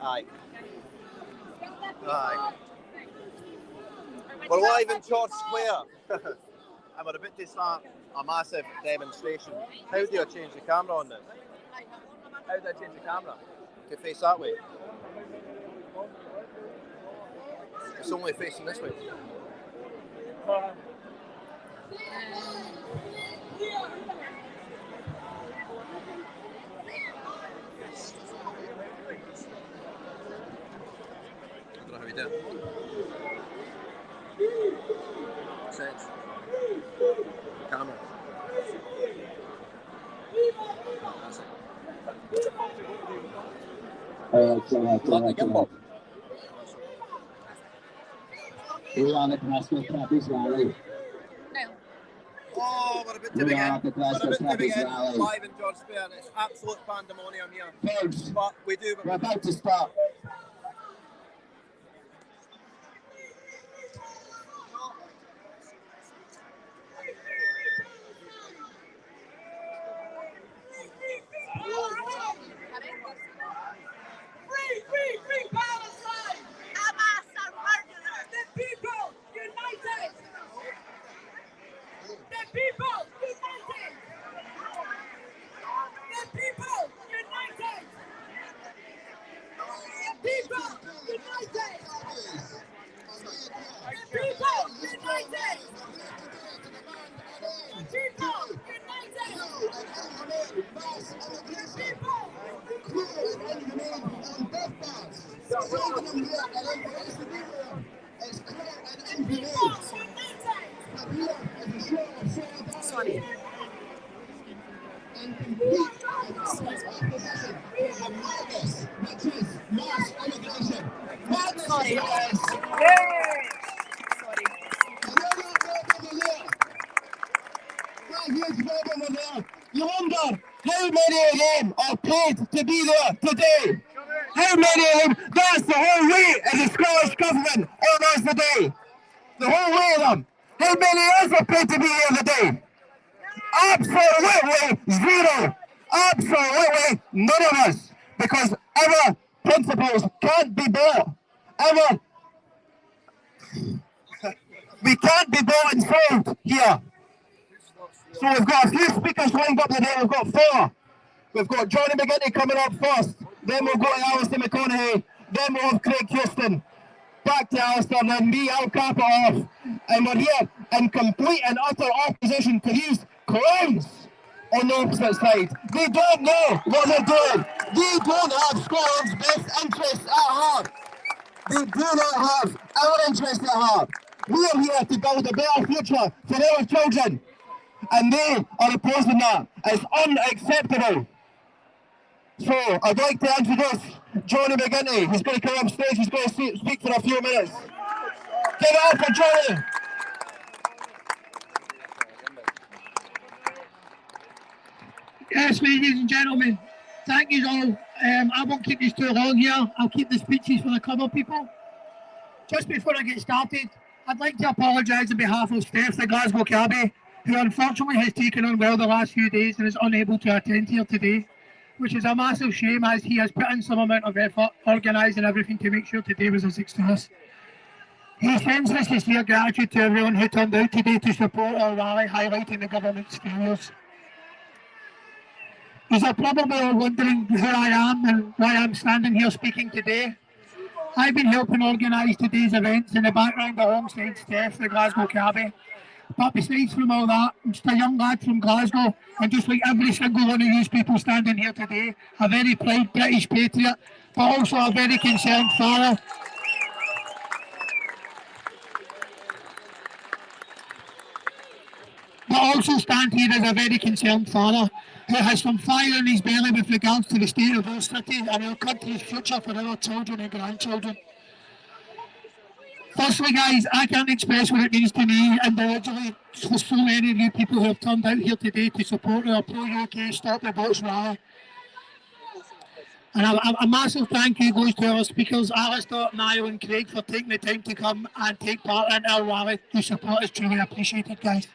Aye. Aye. We're live in Church Square. And we're about to start a massive demonstration. How do I change the camera on this? How do I change the camera? To face that way? It's only facing this way. I don't know how we do it. Sense. Camera. That's it. We are the Glasgow Trappies Rally. Oh, we're about to begin. We're about to begin live in George Square. It's absolute pandemonium here. Folks, But we're about to start. Free Palestine! Hamas are murderers! The people united! The people united! The people united! The people united! The people united! The people You wonder how many of them are paid to be there today? How many of them? That's the whole weight of the Scottish government on us today. The whole weight of them. How many of us are paid to be here today? Absolutely zero. Absolutely none of us. Because our principles can't be bought. We can't be bought and sold here. So we've got a few speakers lined up today. We've got four. We've got Johnny McGinty coming up first. Then we'll go to Alasdair McConaughey. Then we'll have Craig Houston. Back to Alasdair, and then me, I'll cap it off. And we're here in complete and utter opposition to these clowns on the opposite side. They don't know what they're doing. They don't have Scotland's best interests at heart. They do not have our interests at heart. We are here to build a better future for our children. And they are opposing that. It's unacceptable. So I'd like to introduce Johnny McGinty. He's going to come up stage. He's going to speak for a few minutes. Give it up for Johnny. Yes, ladies and gentlemen, thank you all. I won't keep this too long here. I'll keep the speeches for the clever people. Just before I get started, I'd like to apologise on behalf of Steph, the Glasgow cabbie, who unfortunately has taken unwell the last few days and is unable to attend here today, which is a massive shame as he has put in some amount of effort organising everything to make sure today was a success. He sends his sincere gratitude to everyone who turned out today to support our rally, highlighting the government's failures. You are probably all wondering who I am and why I'm standing here speaking today. I've been helping organise today's events in the background alongside Steph, the Glasgow cabbie. But besides from all that, I'm just a young lad from Glasgow, and just like every single one of these people standing here today, a very proud British patriot, but also a very concerned father. But also stand here as a very concerned father who has some fire in his belly with regards to the state of our city and our country's future for our children and grandchildren. Firstly, guys, I can't express what it means to me individually for so many of you people who have turned out here today to support our pro-UK Stop the Boats rally. And a massive thank you goes to our speakers, Alasdair, Niall and Craig, for taking the time to come and take part in our rally. Your support is truly appreciated, guys.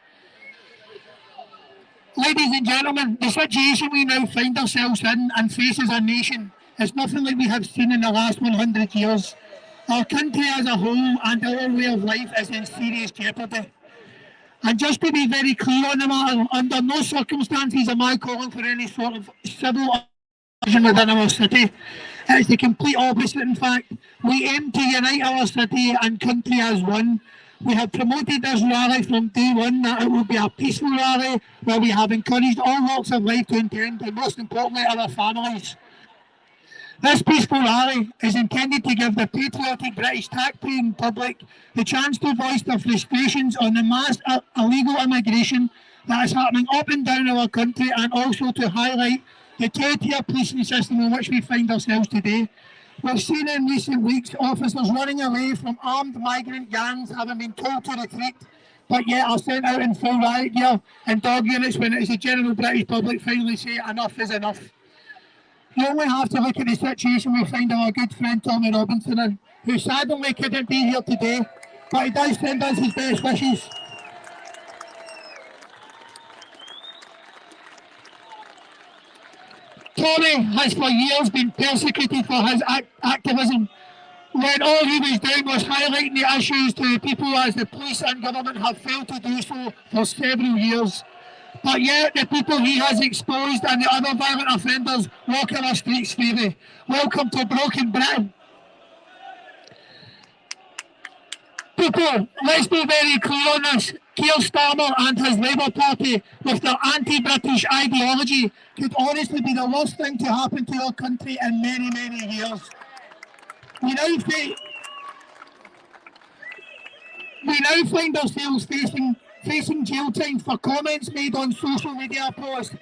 Ladies and gentlemen, the situation we now find ourselves in and face as a nation It's nothing like we have seen in the last 100 years. Our country as a whole and our way of life is in serious jeopardy. And just to be very clear on the matter, under no circumstances am I calling for any sort of civil within our city. It's the complete opposite, in fact. We aim to unite our city and country as one. We have promoted this rally from day one that it will be a peaceful rally where we have encouraged all walks of life to attend, and most importantly, our families. This peaceful rally is intended to give the patriotic British taxpaying public the chance to voice their frustrations on the mass illegal immigration that is happening up and down our country, and also to highlight the two-tier policing system in which we find ourselves today. We've seen in recent weeks officers running away from armed migrant gangs having been told to retreat, but yet are sent out in full riot gear and dog units when it is the general British public finally say enough is enough. You only have to look at the situation we find our good friend Tommy Robinson in, who sadly couldn't be here today, but he does send us his best wishes. Tommy has for years been persecuted for his activism, when all he was doing was highlighting the issues to the people, as the police and government have failed to do so for several years. But yet the people he has exposed and the other violent offenders walk in our streets freely. Welcome to broken Britain. People, let's be very clear on this. Keir Starmer and his Labour Party, with their anti-British ideology, could honestly be the worst thing to happen to our country in many, many years. We now find ourselves facing jail time for comments made on social media posts.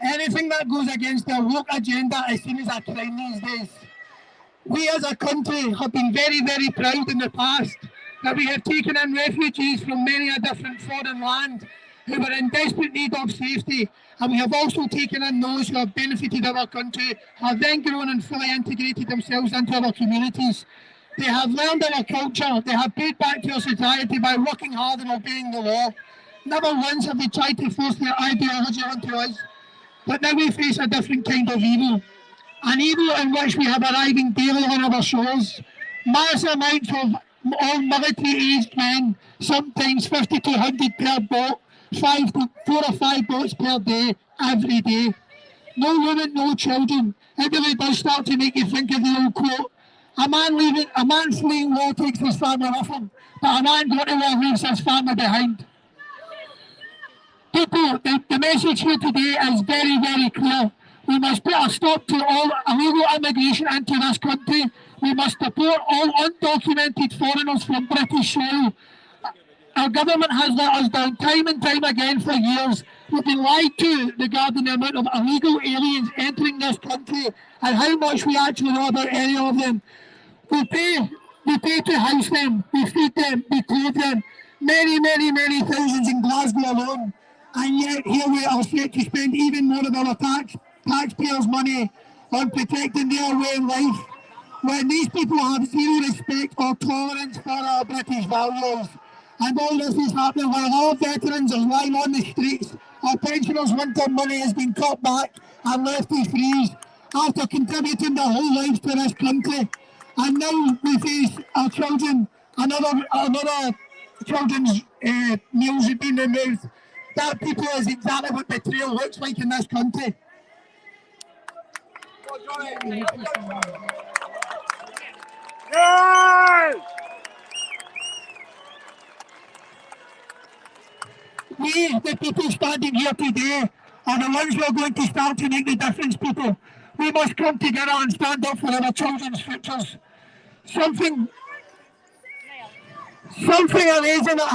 Anything that goes against their woke agenda is seen as a crime these days. We as a country have been very, very proud in the past that we have taken in refugees from many a different foreign land who were in desperate need of safety, and we have also taken in those who have benefited our country, have then grown and fully integrated themselves into our communities. They have learned our culture, they have paid back to our society by working hard and obeying the law. Never once have they tried to force their ideology onto us. But now we face a different kind of evil. An evil in which we have arriving daily on our shores. Mass amounts of all military-aged men, sometimes 50 to 100 per boat, 4 or 5 boats per day, every day. No women, no children. It really does start to make you think of the old quote, a man fleeing war takes his family with him, but a man going to war leaves his family behind. People, the message here today is very, very clear. We must put a stop to all illegal immigration into this country. We must support all undocumented foreigners from British soil. Our government has let us down time and time again for years. We've been lied to regarding the amount of illegal aliens entering this country and how much we actually know about any of them. We pay to house them, we feed them, we clothe them. Many, many, many thousands in Glasgow alone. And yet here we are set to spend even more of our taxpayers' money on protecting their way of life, when these people have zero respect or tolerance for our British values. And all this is happening while our veterans are lying on the streets. Our pensioners' winter money has been cut back and left to freeze after contributing their whole lives to this country. And now we face our children, another children's meals have been removed. That, people, is exactly what betrayal looks like in this country. We, the people standing here today, are the ones who are going to start to make the difference, people. We must come together and stand up for our children's futures. Something amazing that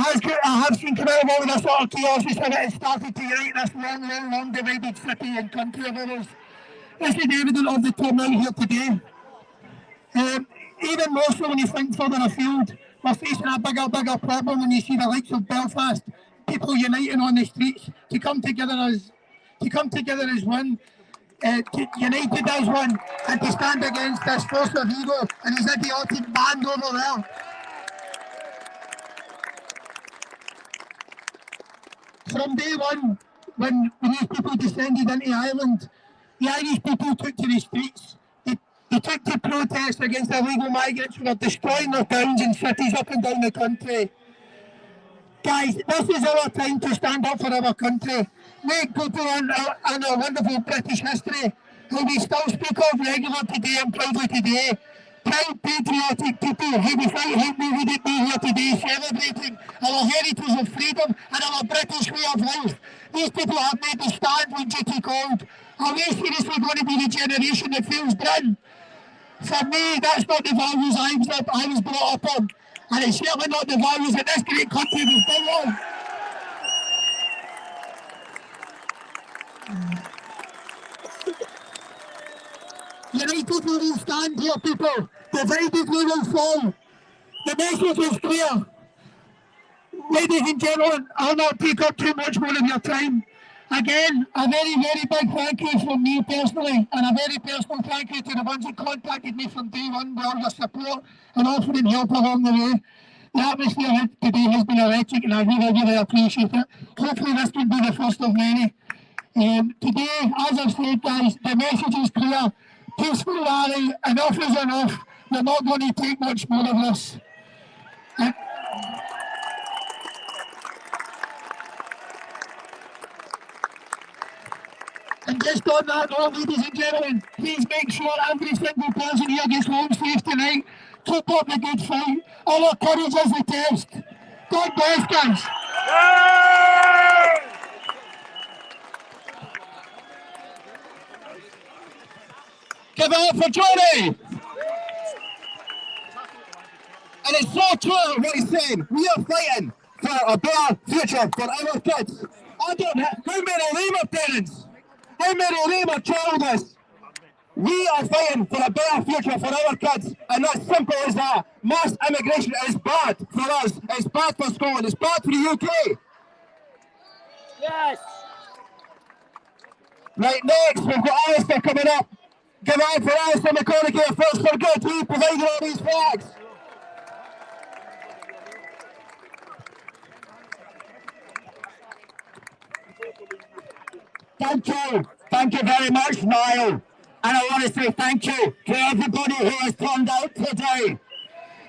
I have seen come out of all this sort of chaos is how it has started to unite this long divided city and country of ours. This is evident of the turnout here today. Even more so when you think further afield, we're facing a bigger problem when you see the likes of Belfast, people uniting on the streets to come together as one, united as one, and to stand against this force of evil and his idiotic band over there. From day one, when these people descended into Ireland, the Irish people took to the streets. They took to protest against illegal migrants who are destroying their towns and cities up and down the country. Guys, this is our time to stand up for our country. Make people in our wonderful British history, who we still speak of regularly today and proudly today. Proud patriotic people who without whom we wouldn't be here today celebrating our heritage of freedom and our British way of life. These people have made the stand when duty called. Are we seriously going to be the generation that feels Britain? For me, that's not the values I was brought up on. And it's certainly not the values that this great country was built on. United we will stand here, people. Divided we will fall. The message is clear. Ladies and gentlemen, I'll not take up too much more of your time. Again, a very, very big thank you from me personally, and a very personal thank you to the ones who contacted me from day one with all your support and offering help along the way. The atmosphere today has been electric, and I really, really appreciate it. Hopefully this can be the first of many. Today, as I've said, guys, the message is clear. Peaceful rally, enough is enough. We're not going to take much more of this. And just on that note, ladies and gentlemen, please make sure every single person here gets home safe tonight. Keep up the good fight. Our courage is the test. God bless, guys. Give it up for Johnny. And it's so true what he's saying. We are fighting for a better future for our kids. I don't know how many of them are parents. How many of them are childless? We are fighting for a better future for our kids, and that's simple as that. Mass immigration is bad for us. It's bad for Scotland. It's bad for the UK. Yes. Right, next we've got Alasdair coming up. Give it up for Alasdair McConaughey, first for good. He provided all these flags. Thank you. Thank you very much, Niall. And I want to say thank you to everybody who has turned out today.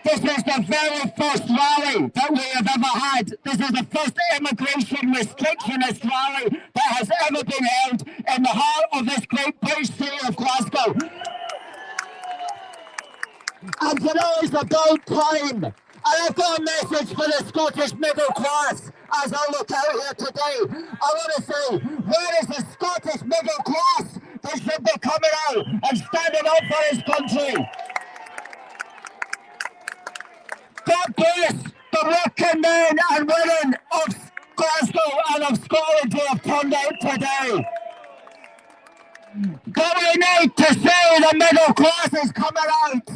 This is the very first rally that we have ever had. This is the first immigration restrictionist rally that has ever been held in the heart of this great British city of Glasgow. And you know, it's about time. I have got a message for the Scottish middle class as I look out here today. I want to say, where is the Scottish middle class that should be coming out and standing up for his country? God bless the working men and women of Glasgow and of Scotland who have turned out today. But we need to see the middle class is coming out.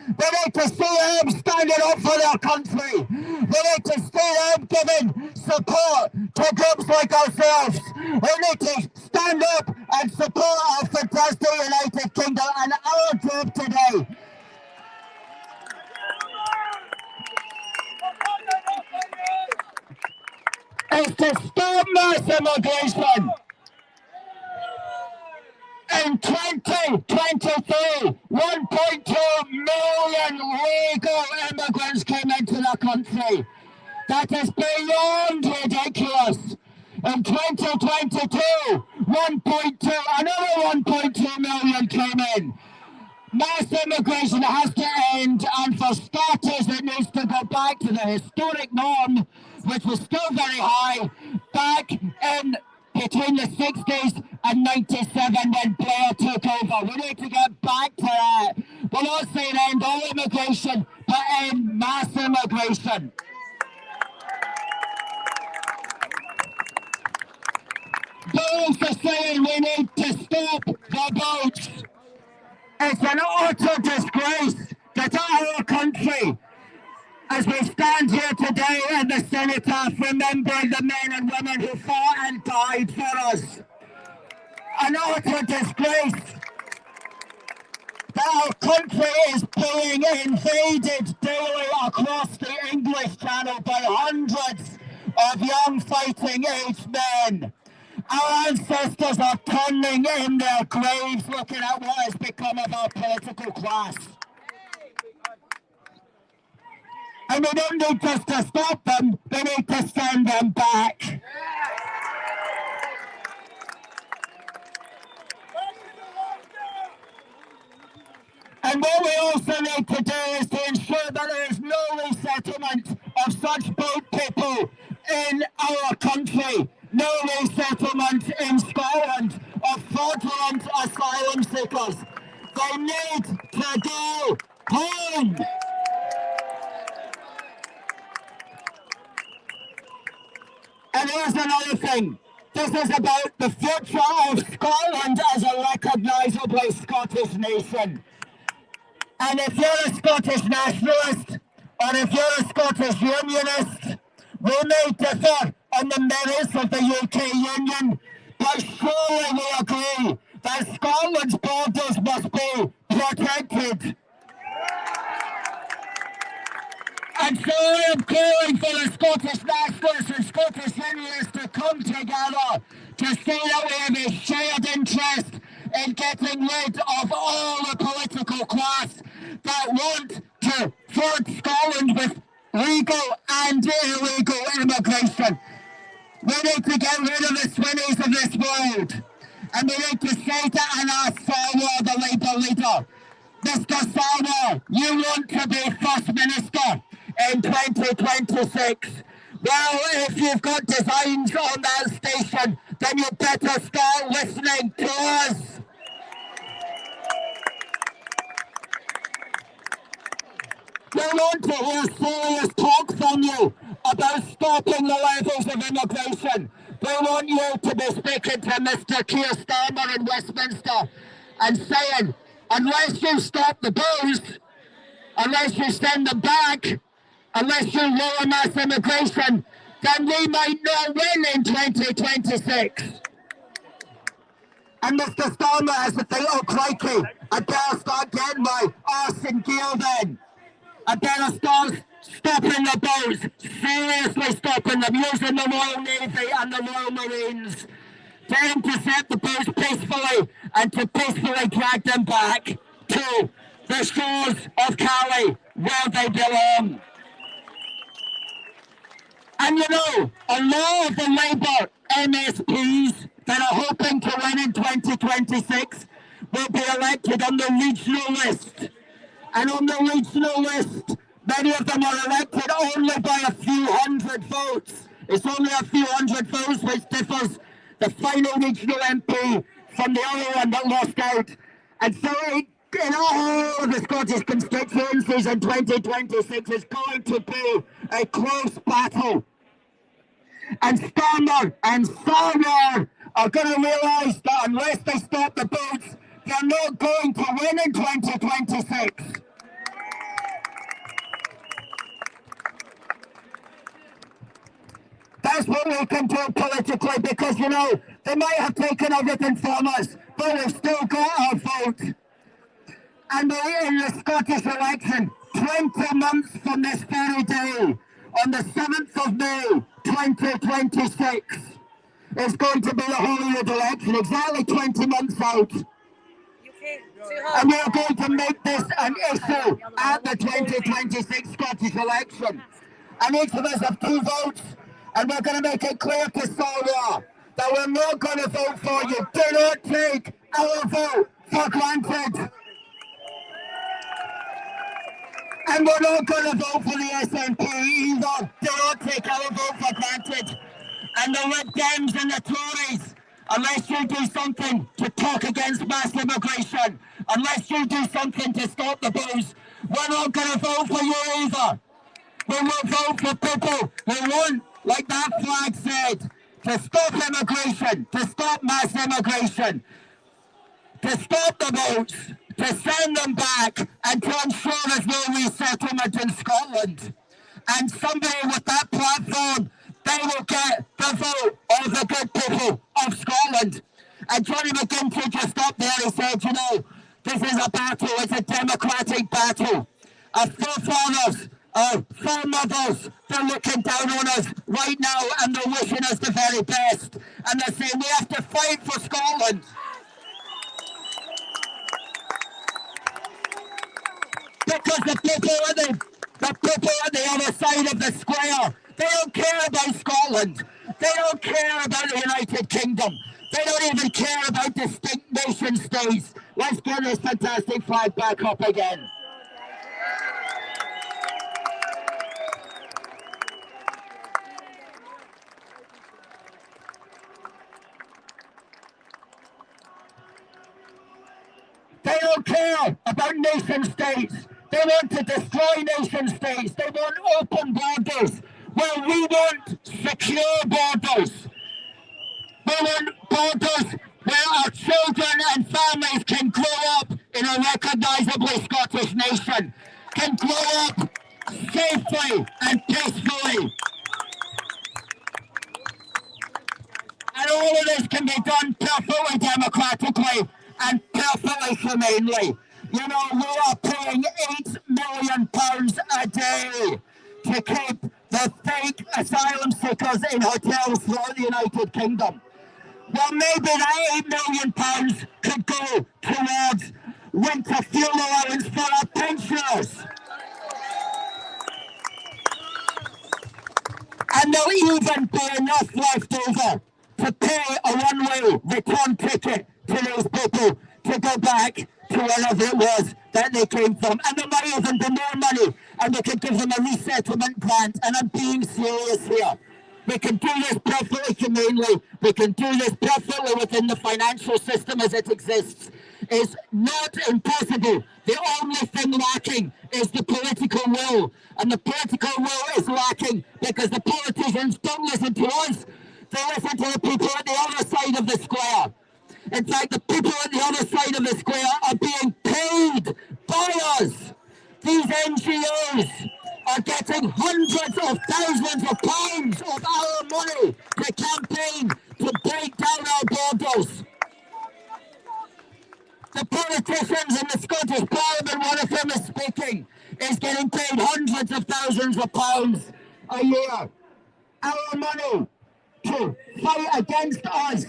We need to see them standing up for their country. We need to see them giving support to groups like ourselves. We need to stand up and support our fantastic United Kingdom, and our job today is to stop mass immigration. In 2023, 1.2 million legal immigrants came into the country. That is beyond ridiculous. In 2022, another 1.2 million came in. Mass immigration has to end, and for starters, it needs to go back to the historic norm, which was still very high, back in between the 60s and 97 when Blair took over. We need to get back to that. We're not saying end all immigration, but end mass immigration. Those are saying we need to stop the boats. It's an utter disgrace that our country, as we stand here today in the cenotaph, remembering the men and women who fought and died for us. An utter disgrace that our country is being invaded daily across the English Channel by hundreds of young fighting-aged men. Our ancestors are turning in their graves looking at what has become of our political class. And we don't need just to stop them, we need to send them back. And what we also need to do is to ensure that there is no resettlement of such boat people in our country. No resettlement in Scotland of fraudulent asylum seekers. They need to go home. And here's another thing. This is about the future of Scotland as a recognisably Scottish nation. And if you're a Scottish nationalist, or if you're a Scottish unionist, we may differ on the merits of the UK Union, but surely we agree that Scotland's borders must be protected. And so I am calling for the Scottish nationalists and Scottish unionists to come together to say that we have a shared interest in getting rid of all the political class that want to flood Scotland with legal and illegal immigration. We need to get rid of the Swinnies of this world. And we need to say to Anna Sarwar, the Labour leader, Mr. Sarwar, you want to be First Minister in 2026. Well, if you've got designs on that station, then you better start listening to us. We want to hear serious talk from you about stopping the levels of immigration. We want you to be speaking to Mr. Keir Starmer in Westminster and saying, unless you stop the booze, unless you send them back, unless you lower mass immigration, then we might not win in 2026. And Mr. Starmer has to think, oh crikey, I better start getting my arse in gear then. I better start stopping the boats, seriously stopping them, using the Royal Navy and the Royal Marines to intercept the boats peacefully and to peacefully drag them back to the shores of Calais where they belong. And you know, a lot of the Labour MSPs that are hoping to win in 2026 will be elected on the regional list. And on the regional list, many of them are elected only by a few hundred votes. It's only a few hundred votes which differs the final regional MP from the other one that lost out. And so in all of the Scottish constituencies in 2026 is going to be a close battle. And Starmer and Sarwar are going to realise that unless they stop the boats, they're not going to win in 2026. That's what we can do politically because, you know, they might have taken everything from us, but we've still got our vote. And in the Scottish election, 20 months from this very day, on the 7th of May, 2026, is going to be the Holyrood election, exactly 20 months out. And we're going to make this an issue at the 2026 Scottish election. And each of us have 2 votes, and we're going to make it clear to Sarwar that we're not going to vote for you. Do not take our vote for granted. And we're not going to vote for the SNP either. Do not take our vote for granted. And the Lib Dems and the Tories, unless you do something to talk against mass immigration, unless you do something to stop the booze, we're not going to vote for you either. We will vote for people who want, like that flag said, to stop immigration, to stop mass immigration, to stop the boats, to send them back, and to ensure there's no resettlement in Scotland. And somebody with that platform, they will get the vote of the good people of Scotland. And Johnny McGinty just up there, he said, you know, this is a battle, it's a democratic battle. Our forefathers Our foremothers, they're looking down on us right now and they're wishing us the very best. And they're saying we have to fight for Scotland. Because the people at the other side of the square, they don't care about Scotland. They don't care about the United Kingdom. They don't even care about distinct nation states. Let's get this fantastic flag back up again. They don't care about nation states. They want to destroy nation states. They want open borders. Well, we want secure borders. We want borders where our children and families can grow up in a recognisably Scottish nation, can grow up safely and peacefully. And all of this can be done perfectly democratically and perfectly humanely. You know, we are paying £8 million a day to keep the fake asylum seekers in hotels throughout the United Kingdom. Well, maybe that £8 million could go towards winter fuel allowance for our pensioners. And there'll even be enough left over to pay a one-way return ticket to those people to go back to wherever it was that they came from. And there might even be more money, and we could give them a resettlement grant. And I'm being serious here. We can do this perfectly humanely. We can do this perfectly within the financial system as it exists. It's not impossible. The only thing lacking is the political will. And the political will is lacking because the politicians don't listen to us. They listen to the people at the other side of the square. In fact, the people at the other side of the square are being paid by us. These NGOs are getting hundreds of thousands of pounds of our money to campaign to break down our borders. The politicians in the Scottish Parliament, one of them is speaking, is getting paid hundreds of thousands of pounds a year. Our money to fight against us.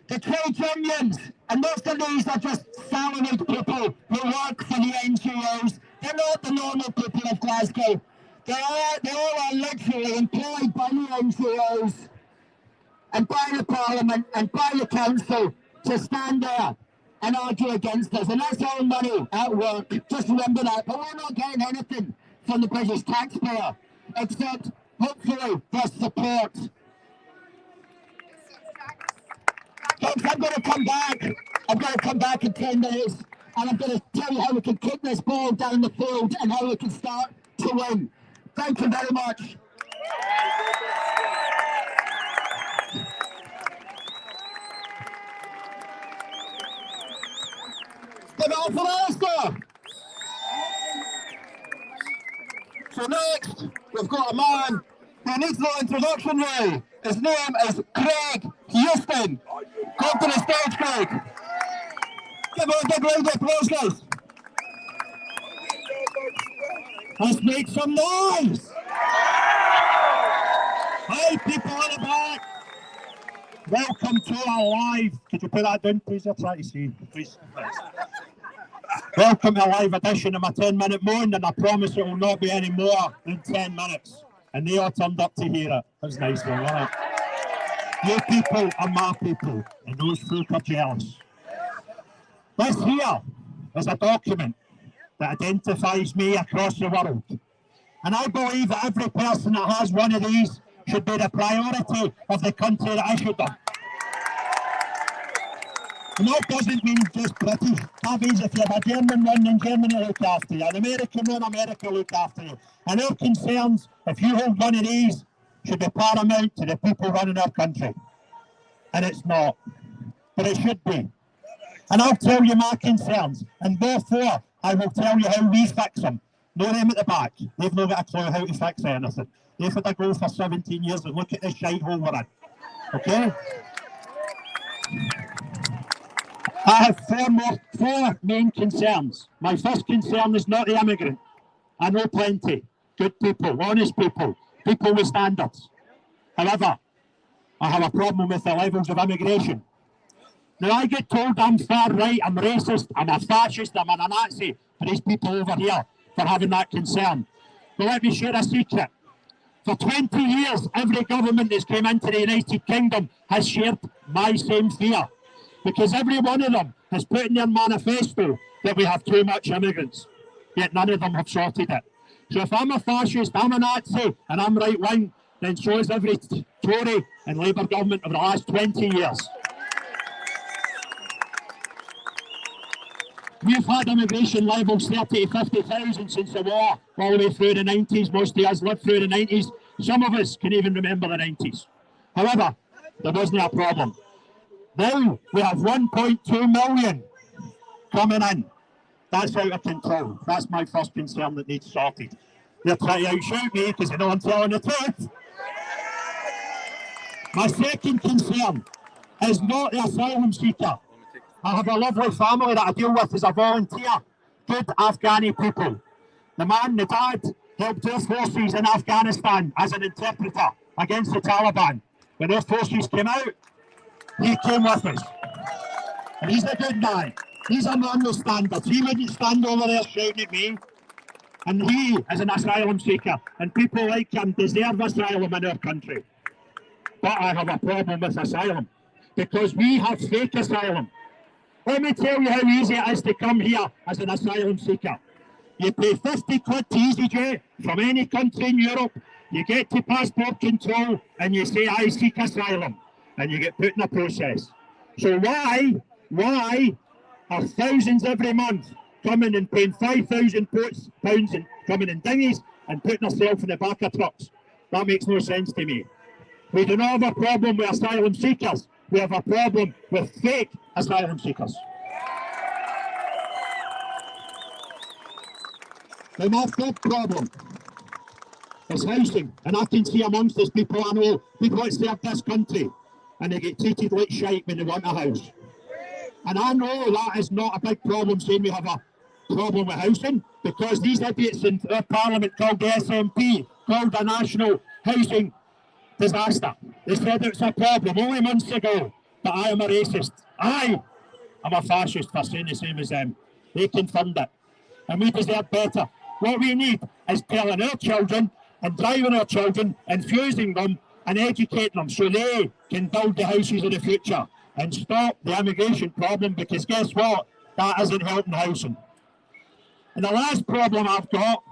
The trade unions, and most of these are just salaried people who work for the NGOs. They're not the normal people of Glasgow. They all are literally employed by the NGOs and by the Parliament and by the Council to stand there and argue against us. And that's our money at work. Just remember that. But we're not getting anything from the British taxpayer except, hopefully, their support. Folks, I'm going to come back. I'm going to come back in 10 minutes and I'm going to tell you how we can kick this ball down the field and how we can start to win. Thank you very much. Give it up for Alasdair. So next, we've got a man who needs no introduction really. His name is Craig Houston. Come to the stage, Craig. Give him a big round of applause, guys. Let's make some noise. Hi, people in the back. Welcome to our live. Could you put that down, please? I'll try to see. Please. Welcome to a live edition of my 10-minute moan, and I promise it will not be any more than 10 minutes. And they all turned up to hear it. That was a nice one, wasn't it? Your people are my people, and those folk are jealous. This here is a document that identifies me across the world. And I believe that every person that has one of these should be the priority of the country that issued them. And that doesn't mean just British. That means if you have a German one, then Germany look after you. An American one, America look after you. And our concerns, if you hold one of these, should be paramount to the people running our country. And it's not. But it should be. And I'll tell you my concerns. And therefore, I will tell you how we fix them. No them at the back. They've not got a clue how to fix anything. They've had to go for 17 years and look at this shite hole we're in. Okay? I have four main concerns. My first concern is not the immigrant. I know plenty. good people, honest people, people with standards. However, I have a problem with the levels of immigration. Now I get told I'm far right, I'm racist, I'm a fascist, I'm a Nazi for these people over here for having that concern. But let me share a secret. For 20 years, every government that's came into the United Kingdom has shared my same fear. Because every one of them has put in their manifesto that we have too much immigrants. Yet none of them have sorted it. So if I'm a fascist, I'm a Nazi, and I'm right-wing, then so is every Tory and Labour government of the last 20 years. We've had immigration levels 30 to 50,000 since the war, all the way through the 90s. Most of us lived through the 90s. Some of us can even remember the 90s. However, there wasn't a problem. Now we have 1.2 million coming in. That's out of control. That's my first concern that needs sorted. They're trying to outshout me because they know I'm telling the truth. My second concern is not the asylum seeker. I have a lovely family that I deal with as a volunteer. Good Afghani people. The man, the dad, helped our forces in Afghanistan as an interpreter against the Taliban. When our forces came out, he came with us. And he's a good man. He's a man with standards. He wouldn't stand over there shouting at me. And he is an asylum seeker. And people like him deserve asylum in our country. But I have a problem with asylum. Because we have fake asylum. Let me tell you how easy it is to come here as an asylum seeker. You pay 50 quid to EasyJet from any country in Europe, you get to passport control and you say, I seek asylum, and you get put in a process. So why are thousands every month coming and paying £5,000 and coming in dinghies and putting themselves in the back of trucks? That makes no sense to me. We do not have a problem with asylum seekers. We have a problem with fake asylum seekers. Now my third problem is housing, and I can see amongst us people I know, people that serve this country, and they get treated like shite when they want a house. And I know that is not a big problem saying we have a problem with housing, because these idiots in our parliament called the SNP, called the National Housing Disaster. They said it's a problem only months ago, but I am a racist. I am a fascist for saying the same as them. They confirmed it. And we deserve better. What we need is telling our children and driving our children, infusing them and educating them so they can build the houses of the future and stop the immigration problem, because guess what? That isn't helping housing. And the last problem I've got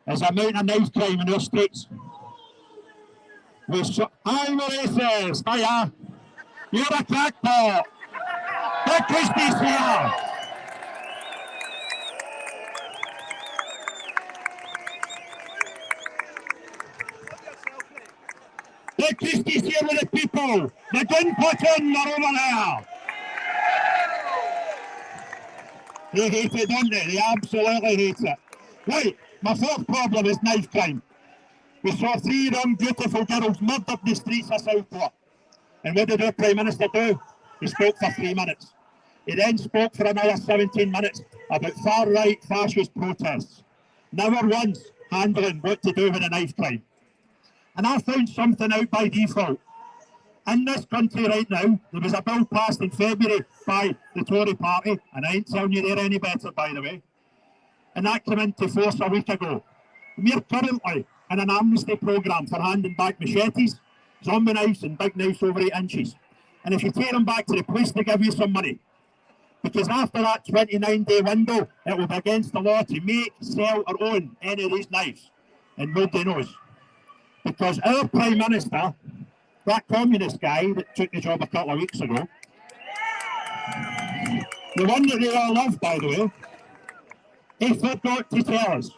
is the amount of knife crime in our streets. I'm a racist, hiya. You're a crackpot. The Christie's here. The Christie's here with the people. The gun button are over there. They hate it, don't they? They absolutely hate it. Right, my fourth problem is knife crime. We saw 3 young beautiful girls murdered in the streets of Southport. And what did our Prime Minister do? He spoke for 3 minutes. He then spoke for another 17 minutes about far-right fascist protests. Never once handling what to do with a knife crime. And I found something out by default. In this country right now, there was a bill passed in February by the Tory party, and I ain't telling you they're any better, by the way. And that came into force a week ago. We're currently in an amnesty programme for handing back machetes, zombie knives and big knives over 8 inches. And if you take them back to the police, they give you some money. Because after that 29-day window, it will be against the law to make, sell or own any of these knives. And nobody knows. Because our Prime Minister, that communist guy that took the job a couple of weeks ago, the one that they all love, by the way, he forgot to tell us.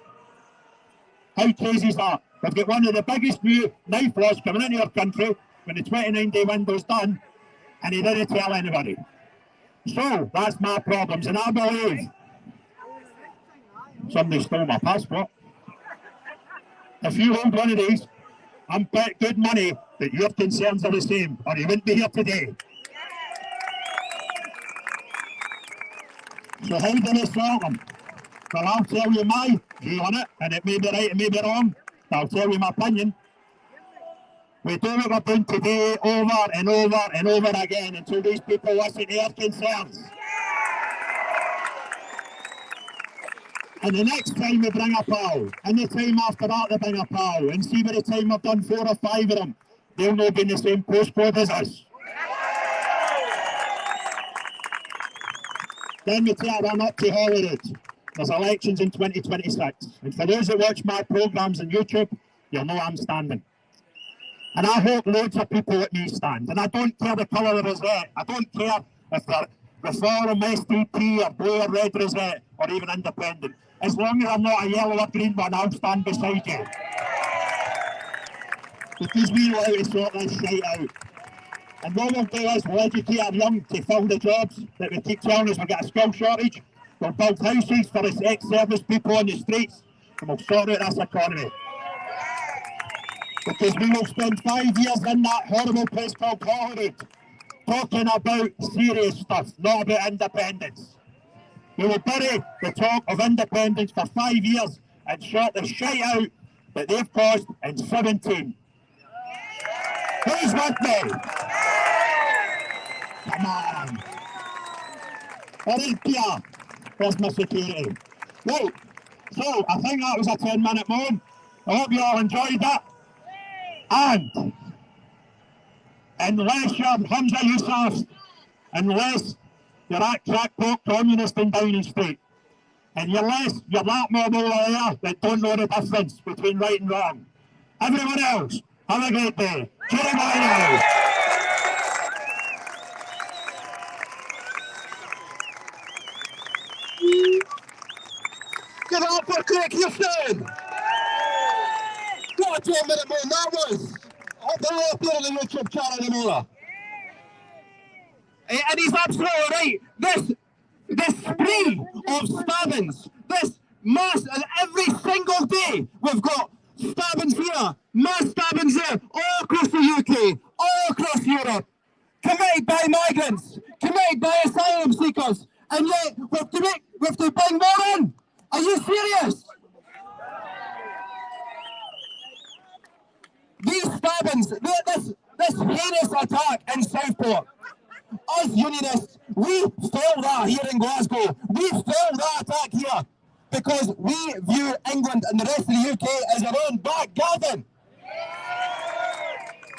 How crazy is that? We've got one of the biggest new knife laws coming into our country when the 29-day window's done, and he didn't tell anybody. So, that's my problems, and I believe somebody stole my passport. If you hold one of these, I'm bet good money that your concerns are the same, or you wouldn't be here today. So how do we solve them? Well, I'll tell you my view on it, and it may be right, it may be wrong, but I'll tell you my opinion. We do what we're doing today over and over and over again until these people listen to our concerns. And the next time we bring a pal, and the time after that they bring a pal, and see by the time we've done 4 or 5 of them, they'll not be in the same postcode as us. Then we take a run up to Holyrood. There's elections in 2026. And for those that watch my programmes on YouTube, you'll know I'm standing. And I hope loads of people let me stand. And I don't care the colour of the rosette. I don't care if they're Reform, SDP, or blue or red rosette, or even independent. As long as I'm not a yellow or green one, I'll stand beside you. Because we know how to sort this shite out. And what we'll do is we'll educate our young to fill the jobs that we keep telling us we've got a skill shortage. We'll build houses for the ex-service people on the streets, and we'll sort out this economy. Because we will spend 5 years in that horrible place called Holyrood talking about serious stuff, not about independence. We will bury the talk of independence for 5 years and sort the shite out that they've caused in 17. Who's with me? Come on. All right, Pierre. Where's my security? Right, so I think that was a 10-minute moan. I hope you all enjoyed that. And unless you're Hamza Yousaf, unless you're that crackpot communist in Downing Street, and unless you're that mob over there that don't know the difference between right and wrong, everyone else, have a great day. Jeremiah. Give it up for Craig Houston! What a 10-minute moan that was! I hope they're all uploading on the YouTube channel anymore. And he's absolutely right. This spree of stabbings, this mass, and every single day we've got stabbings here, mass stabbings there, all across the UK, all across Europe, committed by migrants, committed by asylum seekers, and yet we have to bring more in. Are you serious? These stabbings, this heinous attack in Southport, us unionists, we failed that here in Glasgow. We failed that attack here because we view England and the rest of the UK as our own backgammon.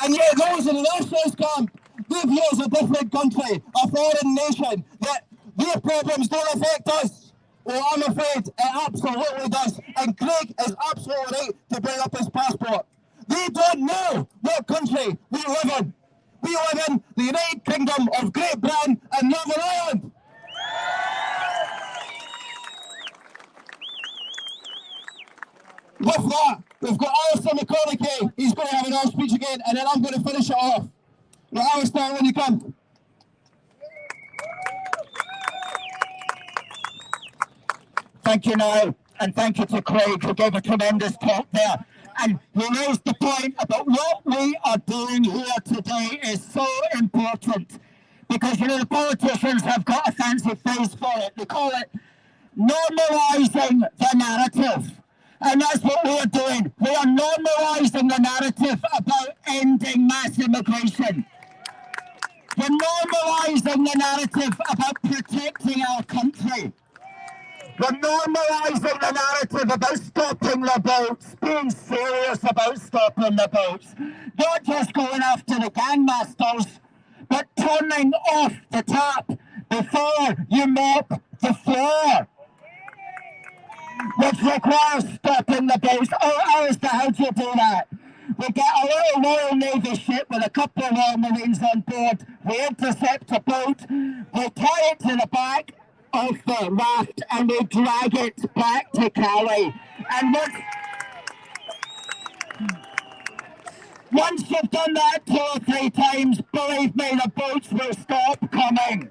And yet those in the nationalist camp, they view us a different country, a foreign nation, that their problems don't affect us. Well, I'm afraid it absolutely does. And Craig is absolutely right to bring up his passport. They don't know what country we live in. We live in the United Kingdom of Great Britain and Northern Ireland. With that, we've got Alasdair McConaughey. He's going to have another speech again, and then I'm going to finish it off. Now, Alasdair, when you come. Thank you, Niall, and thank you to Craig, who gave a tremendous talk there. And he raised the point about what we are doing here today is so important. Because, you know, the politicians have got a fancy phrase for it. They call it normalising the narrative. And that's what we are doing. We are normalising the narrative about ending mass immigration. We're normalising the narrative about protecting our country. We're normalising the narrative about stopping the boats, being serious about stopping the boats. Not just going after the gangmasters, but turning off the tap before you mop the floor. Which requires stopping the boats. Oh, Alasdair, how do you do that? We get a little Royal Navy ship with a couple of Royal Marines on board. We intercept a boat, we tie it to the back of the raft and we drag it back to Calais. And once you've done that 2 or 3 times, believe me, the boats will stop coming.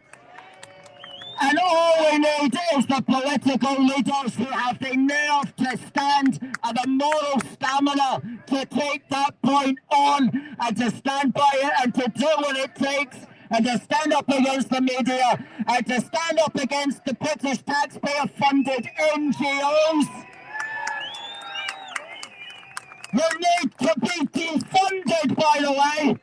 And all we need is the political leaders who have the nerve to stand and the moral stamina to take that point on and to stand by it and to do what it takes and to stand up against the media, and to stand up against the British taxpayer-funded NGOs. You need to be defunded, by the way.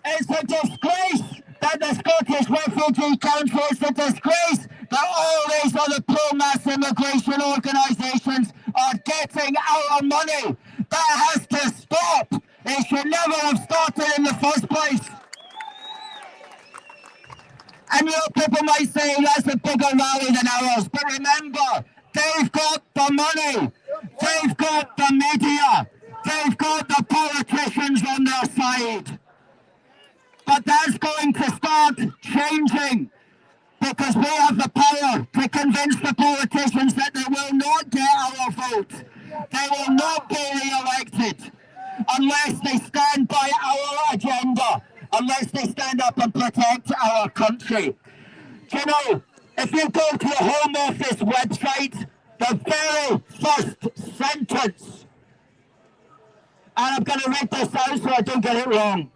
It's a disgrace that the Scottish Refugee Council, it's a disgrace that all these other pro-mass immigration organisations are getting our money. That has to stop. It should never have started in the first place. And you know, people might say that's a bigger rally than ours, but remember, they've got the money, they've got the media, they've got the politicians on their side. But that's going to start changing, because we have the power to convince the politicians that they will not get our vote. They will not be re-elected unless they stand by our agenda, unless they stand up and protect our country. Do you know, if you go to the Home Office website, the very first sentence, and I'm going to read this out so I don't get it wrong.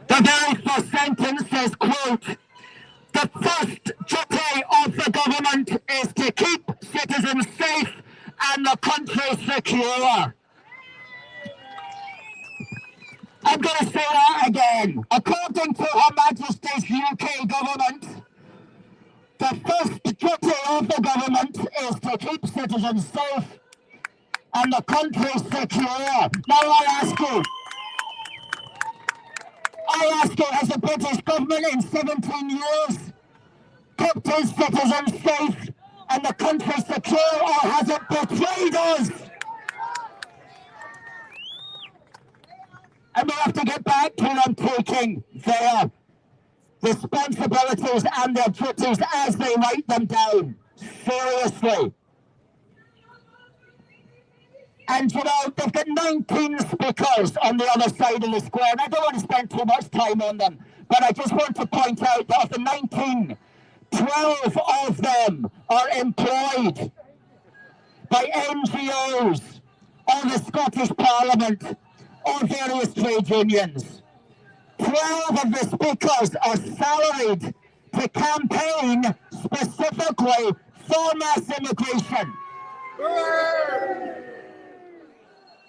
The very first sentence says, quote, "The first duty of the government is to keep citizens safe and the country secure." I'm going to say that again. According to Her Majesty's UK government, the first duty of the government is to keep citizens safe and the country secure. Now I ask you, has the British government in 17 years kept its citizens safe and the country secure, or has it betrayed us? And we have to get back to them taking their responsibilities and their duties as they write them down. Seriously. And you know, they've got 19 speakers on the other side of the square, and I don't want to spend too much time on them, but I just want to point out that of the 19, 12 of them are employed by NGOs or the Scottish Parliament or various trade unions. 12 of the speakers are salaried to campaign specifically for mass immigration.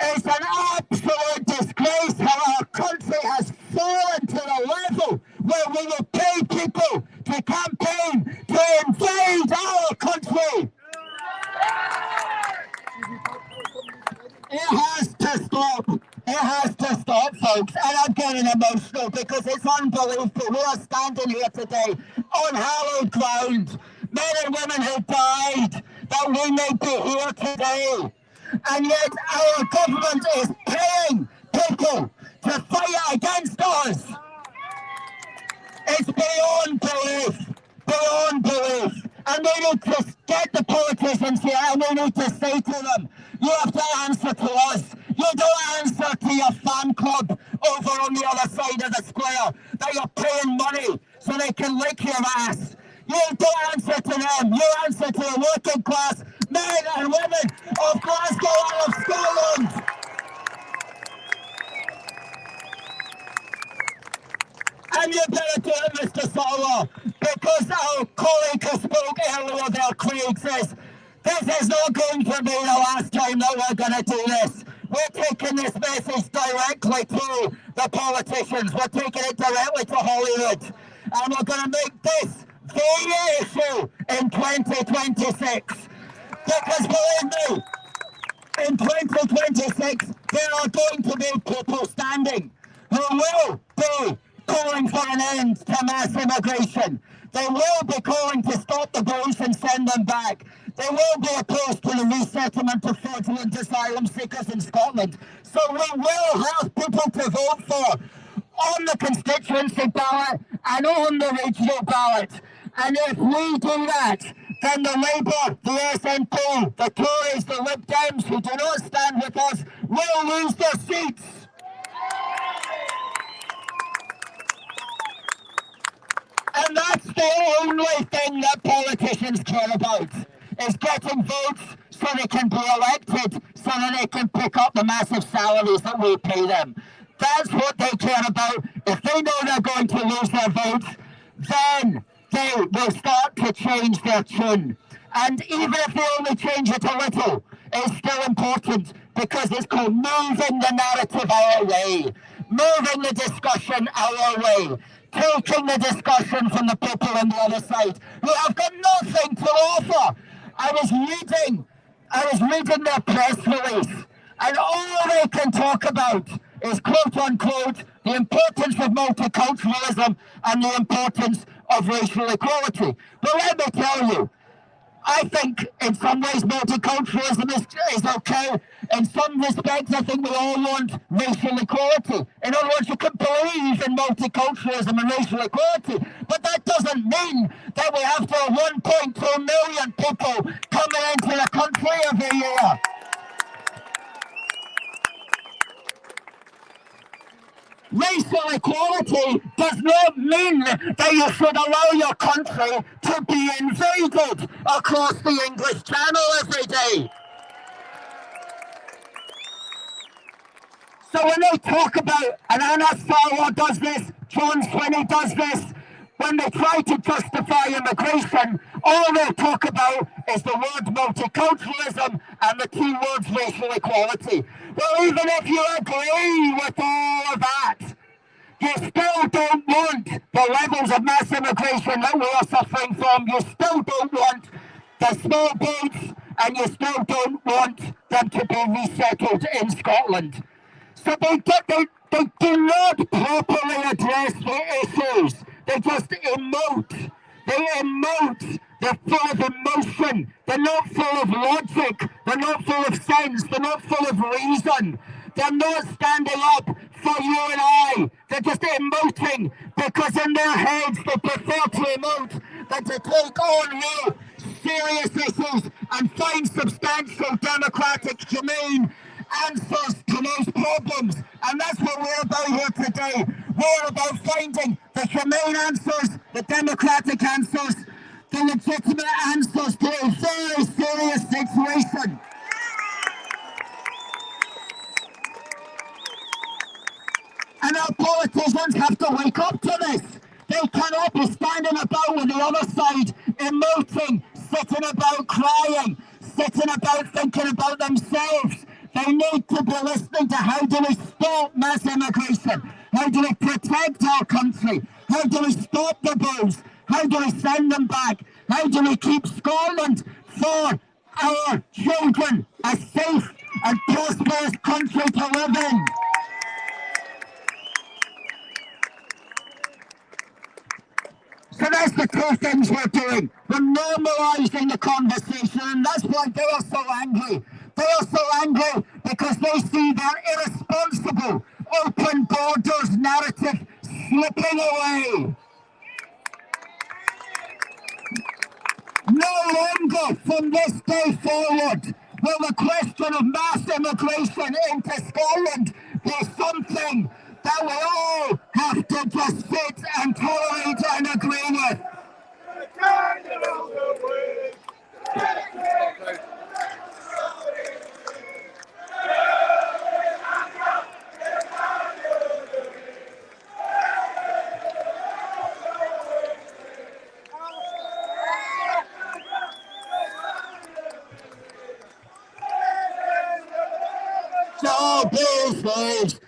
It's an absolute disgrace how our country has fallen to the level where we will pay people to campaign to invade our country. It has to stop. It has to stop, folks. And I'm getting emotional because it's unbelievable. We are standing here today on hallowed ground. Men and women who died that we may be here today. And yet our government is paying people to fight against us. It's beyond belief. Beyond belief. And we need to get the politicians here and we need to say to them, you have to answer to us. You don't answer to your fan club over on the other side of the square that you're paying money so they can lick your ass. You don't answer to them. You answer to the working class men and women of Glasgow and of Scotland. And you better do it, Mr. Sawyer, because our colleague who spoke earlier there, Craig, says, this is not going to be the last time that we're going to do this. We're taking this message directly to the politicians. We're taking it directly to Hollywood. And we're going to make this the issue in 2026. Because believe me, in 2026, there are going to be people standing who will be calling for an end to mass immigration. They will be calling to stop the boats and send them back. They will be opposed to the resettlement of fraudulent asylum seekers in Scotland. So we will have people to vote for on the constituency ballot and on the regional ballot. And if we do that, then the Labour, the SNP, the Tories, the Lib Dems who do not stand with us will lose their seats. And that's the only thing that politicians care about. is getting votes so they can be elected, so that they can pick up the massive salaries that we pay them. That's what they care about. If they know they're going to lose their votes, then they will start to change their tune. And even if they only change it a little, it's still important, because it's called moving the narrative our way, moving the discussion our way, taking the discussion from the people on the other side who have got nothing to offer. I was reading their press release, and all they can talk about is, quote unquote, the importance of multiculturalism and the importance of racial equality. But let me tell you, I think in some ways multiculturalism is okay. In some respects, I think we all want racial equality. In other words, you can believe in multiculturalism and racial equality, but that doesn't mean that we have to have 1.2 million people coming into the country every year. Racial equality does not mean that you should allow your country to be invaded across the English Channel every day. So when they talk about, and Alasdair does this, John Swinney does this, when they try to justify immigration, all they talk about is the word multiculturalism and the two words racial equality. Well, even if you agree with all of that, you still don't want the levels of mass immigration that we are suffering from. You still don't want the small boats, and you still don't want them to be resettled in Scotland. So they do not properly address the issues. They just emote. They emote. They're full of emotion. They're not full of logic. They're not full of sense. They're not full of reason. They're not standing up for you and I. They're just emoting, because in their heads they prefer to emote than to take on real serious issues and find substantial, democratic, humane answers to those problems. And that's what we're about here today. We're about finding the humane answers, the democratic answers, the legitimate answers to a very serious situation. And our politicians have to wake up to this. They cannot be standing about with the other side, emoting, sitting about crying, sitting about thinking about themselves. They need to be listening to, how do we stop mass immigration? How do we protect our country? How do we stop the bulls? How do we send them back? How do we keep Scotland for our children a safe and prosperous country to live in? So that's the two things we're doing. We're normalising the conversation, and that's why they are so angry. They are so angry because they see their irresponsible open borders narrative slipping away. No longer from this day forward will the question of mass immigration into Scotland be something that we all have to just sit and tolerate and agree with. So be slaves.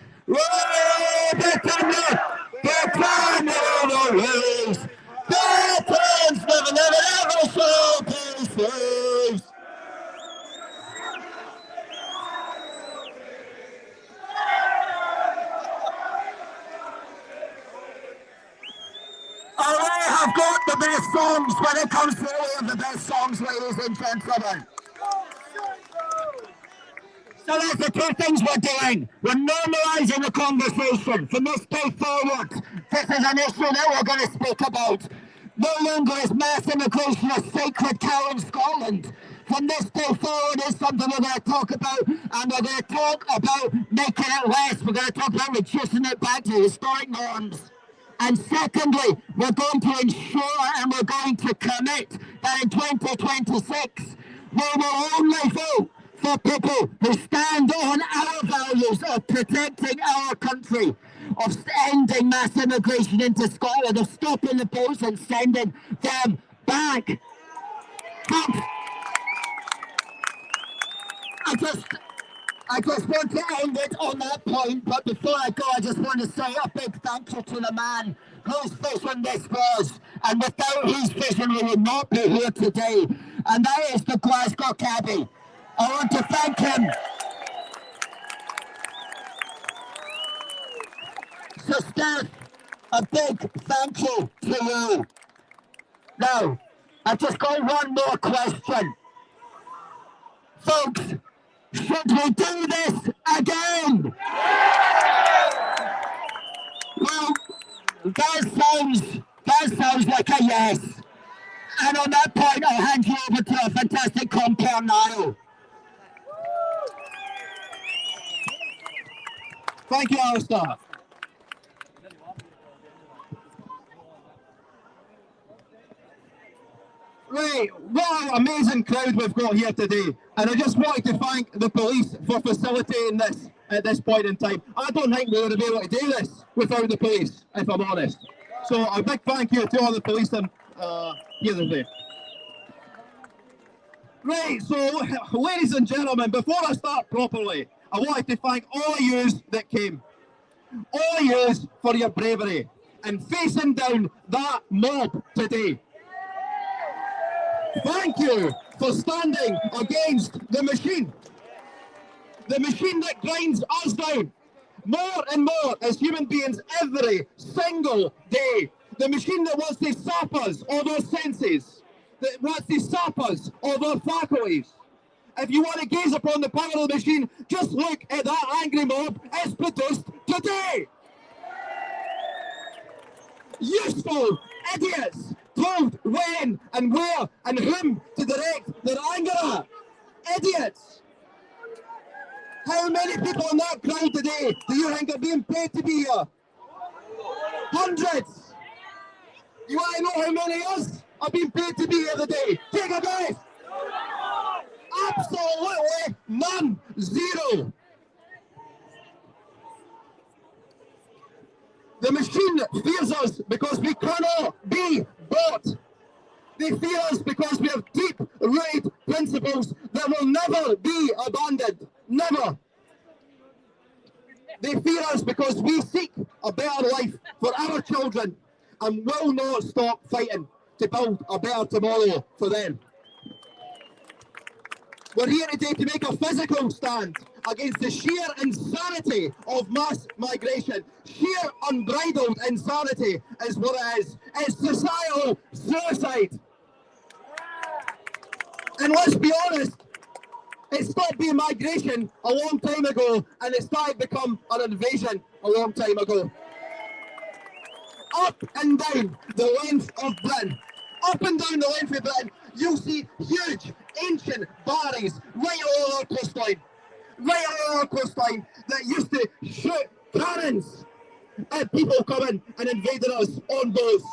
I have got the best songs when it comes to all of the best songs, ladies and gentlemen. So that's the two things we're doing. We're normalising the conversation. From this day forward, this is an issue that we're going to speak about. No longer is mass immigration a sacred cow in Scotland. From this day forward, it's something we're going to talk about, and we're going to talk about making it less. We're going to talk about reducing it back to historic norms. And secondly, we're going to ensure and we're going to commit that in 2026, We will only vote for people who stand on our values of protecting our country, of ending mass immigration into Scotland, of stopping the boats and sending them back. But I just want to end it on that point, but before I go, I just want to say a big thank you to the man whose vision this was, and without his vision we would not be here today, and that is the Glasgow cabbie. I want to thank him. So Steph, a big thank you to you. Now, I've just got one more question. Folks, should we do this again? Well, that sounds like a yes. And on that point, I'll hand you over to a fantastic compere, Niall. Thank you, Alasdair. Right, what an amazing crowd we've got here today. And I just wanted to thank the police for facilitating this at this point in time. I don't think we would have been able to do this without the police, if I'm honest. So a big thank you to all the police here today. Right, so ladies and gentlemen, before I start properly, I wanted to thank all of yous that came. All of yous for your bravery and facing down that mob today. Thank you for standing against the machine that grinds us down more and more as human beings every single day. The machine that wants to sap us of our senses, that wants to sap us of our faculties. If you want to gaze upon the power of the machine, just look at that angry mob as produced today. Useful idiots told when and where and whom to direct their anger at. Idiots! How many people in that crowd today do you think are being paid to be here? Hundreds! You want to know how many of us are being paid to be here today? Take a guess! Absolutely none! Zero! The machine fears us because we cannot be bought. They fear us because we have deep-rooted principles that will never be abandoned. Never. They fear us because we seek a better life for our children and will not stop fighting to build a better tomorrow for them. We're here today to make a physical stand against the sheer insanity of mass migration. Sheer unbridled insanity is what it is. It's societal suicide. And let's be honest, it stopped being migration a long time ago and it started to become an invasion a long time ago. Up and down the length of Britain, up and down the length of Britain, you'll see huge ancient batteries right along our coastline. Right along our coastline that used to shoot cannons at people coming and invading us on boats.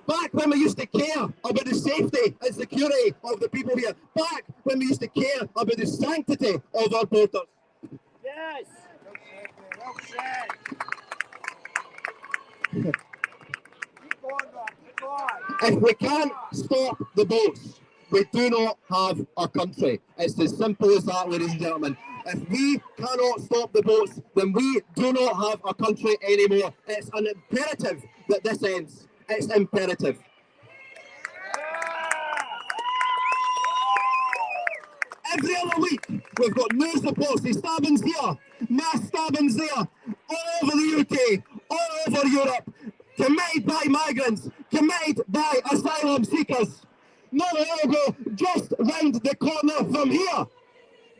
Back when we used to care about the safety and security of the people here. Back when we used to care about the sanctity of our borders. Yes. Well said. If we can't stop the boats, we do not have a country. It's as simple as that, ladies and gentlemen. If we cannot stop the boats, then we do not have a country anymore. It's an imperative that this ends. It's imperative. Every other week, we've got news reports, the stabbings here, mass stabbings there, all over the UK, all over Europe, committed by migrants, committed by asylum seekers. Not long ago, just round the corner from here,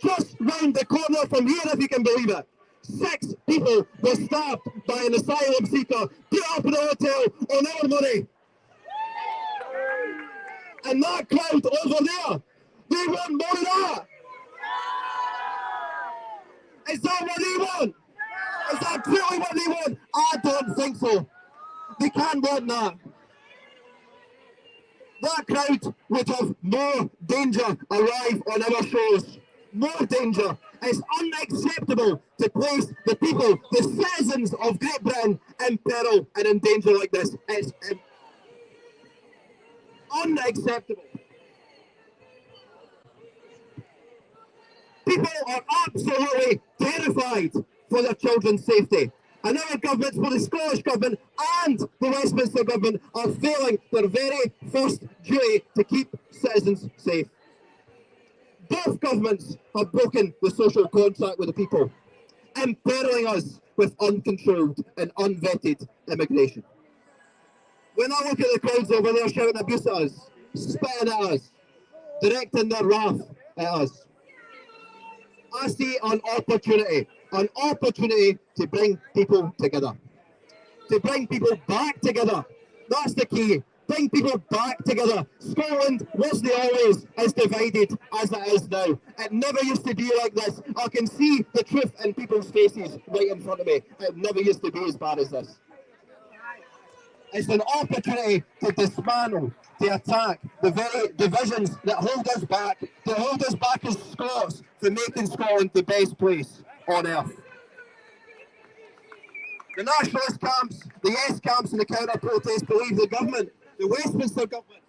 just round the corner from here, if you can believe it, 6 people were stabbed by an asylum seeker, put up in a hotel on our money. And that crowd over there, they want more of that. Is that what they want? Is that truly what they want? I don't think so. They can't want that. that crowd would have more danger arrive on our shores. More danger. It's unacceptable to place the people, the citizens of Great Britain, in peril and in danger like this. It's unacceptable. People are absolutely terrified for their children's safety. And our governments, both the Scottish Government and the Westminster Government, are failing their very first duty to keep citizens safe. Both governments have broken the social contract with the people, imperiling us with uncontrolled and unvetted immigration. When I look at the crowds over there shouting abuse at us, spitting at us, directing their wrath at us, I see an opportunity to bring people together, to bring people back together. That's the key. Bring people back together. Scotland wasn't always as divided as it is now. It never used to be like this. I can see the truth in people's faces right in front of me. It never used to be as bad as this. It's an opportunity to dismantle, to attack the very divisions that hold us back as Scots from making Scotland the best place on earth. The nationalist camps, the yes camps and the counter-protest believe the government, the Westminster government,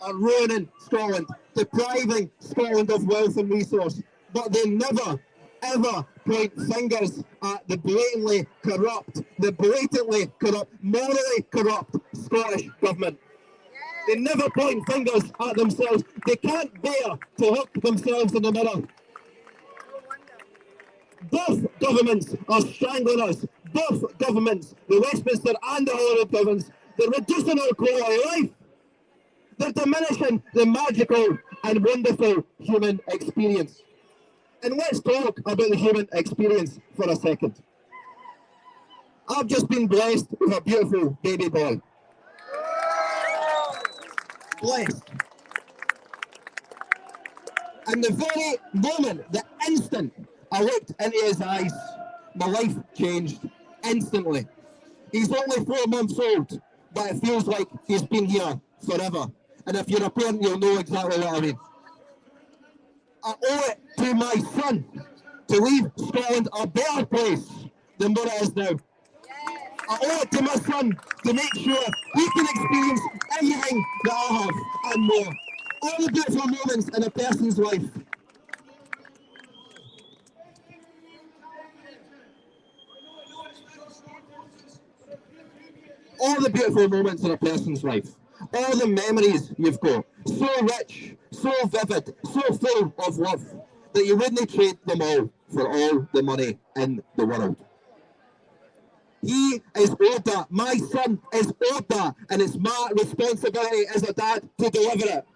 are ruining Scotland, depriving Scotland of wealth and resource, but they never, ever point fingers at the blatantly corrupt, morally corrupt Scottish government. They never point fingers at themselves. They can't bear to look themselves in the mirror. Both governments are strangling us. Both governments, the Westminster and the Holyrood governments, they're reducing our quality of life. They're diminishing the magical and wonderful human experience. And let's talk about the human experience for a second. I've just been blessed with a beautiful baby boy. Blessed. And the very moment, the instant I looked into his eyes, my life changed instantly. He's only 4 months old, but it feels like he's been here forever. And if you're a parent, you'll know exactly what I mean. I owe it to my son to leave Scotland a better place than what it is now. I owe it to my son to make sure he can experience everything that I have and more. All the beautiful moments in a person's life. All the beautiful moments in a person's life. All the memories you've got. So rich, so vivid, so full of love that you wouldn't trade them all for all the money in the world. He is owed that. My son is owed that. And it's my responsibility as a dad to deliver it.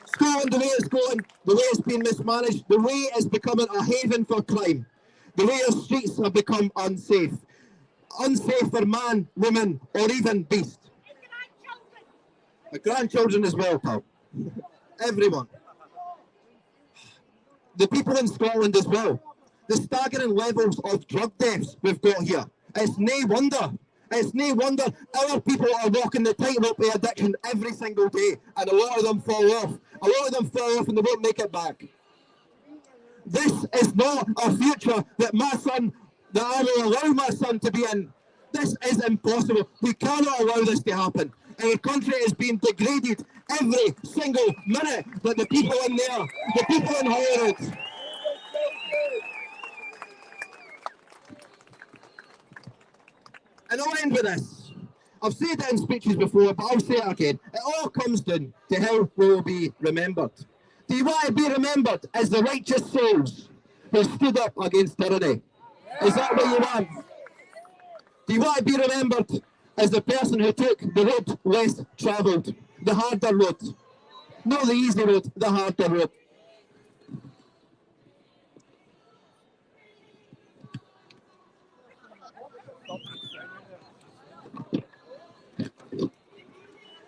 Scotland, the way it's going, the way it's been mismanaged, the way it's becoming a haven for crime, the way our streets have become unsafe. Unsafe for man, woman, or even beast. My grandchildren as well, pal. Everyone. The people in Scotland as well. The staggering levels of drug deaths we've got here. It's no wonder. It's no wonder our people are walking the tightrope of addiction every single day, and a lot of them fall off. A lot of them fall off and they won't make it back. This is not a future that I will allow my son to be in. This is impossible. We cannot allow this to happen. Our country is being degraded every single minute that the people in there, the people in Holyrood. And I'll end with this. I've said it in speeches before, but I'll say it again. It all comes down to how we will be remembered. Do you want to be remembered as the righteous souls who stood up against tyranny? Is that what you want? Do you want to be remembered as the person who took the road less travelled, the harder road? Not the easy road, the harder road.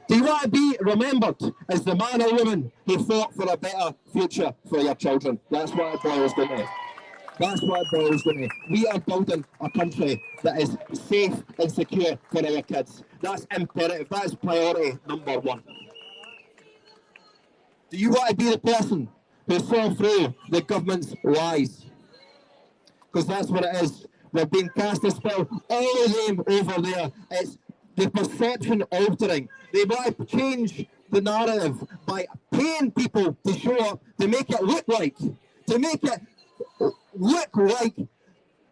Do you want to be remembered as the man or woman who fought for a better future for your children? That's what it boils down to. That's what it boils down to. We are building a country that is safe and secure for our kids. That's imperative. That's priority number one. Do you want to be the person who saw through the government's lies? Because that's what it is. We're being cast a spell. All of them over there. It's the perception altering. They want to change the narrative by paying people to show up, to make it look like